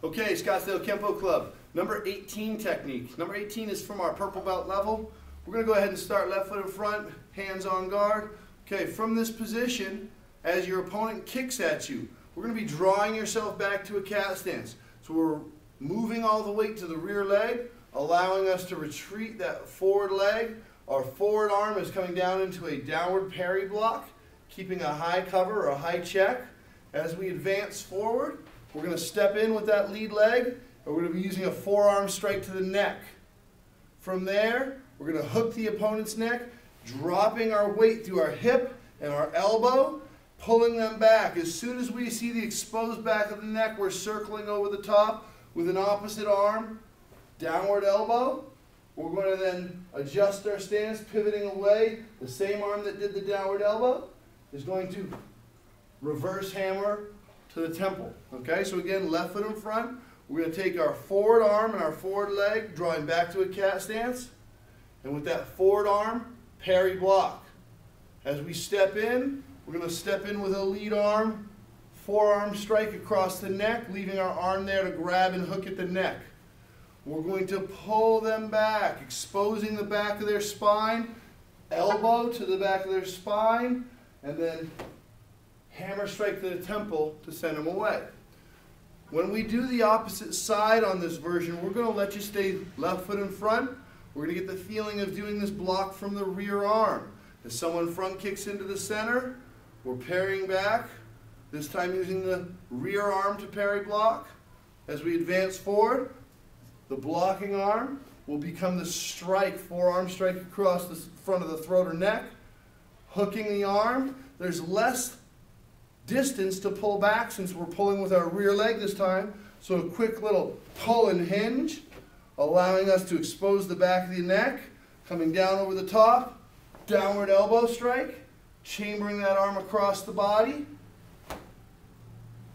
Okay, Scottsdale Kempo Club, number 18 technique. Number 18 is from our purple belt level. We're going to go ahead and start left foot in front, hands on guard. Okay, from this position, as your opponent kicks at you, we're going to be drawing yourself back to a cat stance. So we're moving all the weight to the rear leg, allowing us to retreat that forward leg. Our forward arm is coming down into a downward parry block, keeping a high cover or a high check. As we advance forward, we're going to step in with that lead leg, and we're going to be using a forearm strike to the neck. From there, we're going to hook the opponent's neck, dropping our weight through our hip and our elbow, pulling them back. As soon as we see the exposed back of the neck, we're circling over the top with an opposite arm, downward elbow. We're going to then adjust our stance, pivoting away. The same arm that did the downward elbow is going to reverse hammer to the temple. Okay, so again, left foot in front. We're going to take our forward arm and our forward leg, drawing back to a cat stance. And with that forward arm, parry block. As we step in, we're going to step in with a lead arm, forearm strike across the neck, leaving our arm there to grab and hook at the neck. We're going to pull them back, exposing the back of their spine, elbow to the back of their spine, and then hammer strike to the temple to send them away. When we do the opposite side on this version, we're going to let you stay left foot in front. We're going to get the feeling of doing this block from the rear arm. As someone front kicks into the center, we're parrying back, this time using the rear arm to parry block. As we advance forward, the blocking arm will become the strike, forearm strike across the front of the throat or neck. Hooking the arm, there's less distance to pull back since we're pulling with our rear leg this time. So a quick little pull and hinge, allowing us to expose the back of the neck, coming down over the top, downward elbow strike, chambering that arm across the body,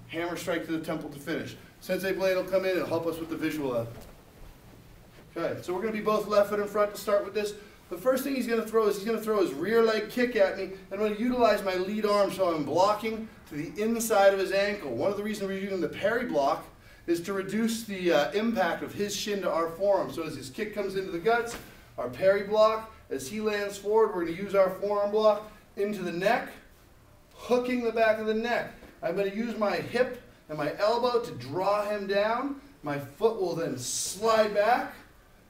hammer strike to the temple to finish. Sensei Blade will come in and help us with the visual of it. Okay, so we're going to be both left foot in front to start with this. The first thing he's going to throw is he's going to throw his rear leg kick at me, and I'm going to utilize my lead arm so I'm blocking to the inside of his ankle. One of the reasons we're using the parry block is to reduce the impact of his shin to our forearm. So as his kick comes into the guts, our parry block, as he lands forward, we're going to use our forearm block into the neck, hooking the back of the neck. I'm going to use my hip and my elbow to draw him down. My foot will then slide back,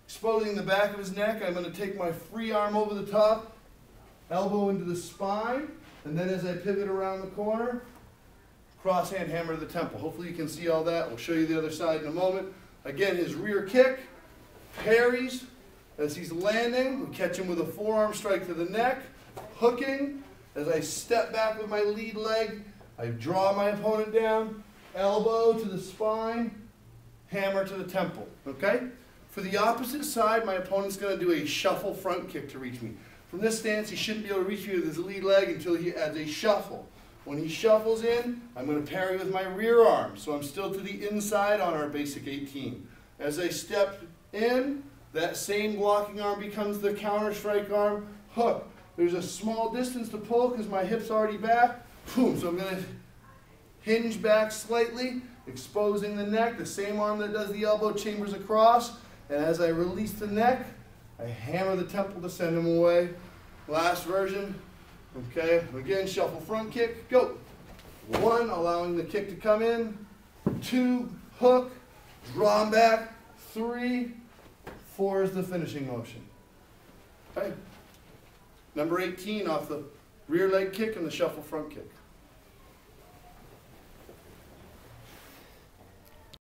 exposing the back of his neck. I'm going to take my free arm over the top, elbow into the spine, and then as I pivot around the corner, cross hand hammer to the temple. Hopefully you can see all that. We'll show you the other side in a moment. Again, his rear kick, parries. As he's landing, we catch him with a forearm strike to the neck, hooking. As I step back with my lead leg, I draw my opponent down, elbow to the spine, hammer to the temple. Okay? For the opposite side, my opponent's going to do a shuffle front kick to reach me. From this stance, he shouldn't be able to reach me with his lead leg until he adds a shuffle. When he shuffles in, I'm going to parry with my rear arm, so I'm still to the inside on our basic 18. As I step in, that same blocking arm becomes the counter strike arm, hook. There's a small distance to pull because my hip's already back. Boom, so I'm going to hinge back slightly, exposing the neck. The same arm that does the elbow chambers across. And as I release the neck, I hammer the temple to send him away. Last version. Okay, again, shuffle front kick, go. 1, allowing the kick to come in. 2, hook, draw him back. 3, 4 is the finishing motion. Okay. Number 18 off the rear leg kick and the shuffle front kick.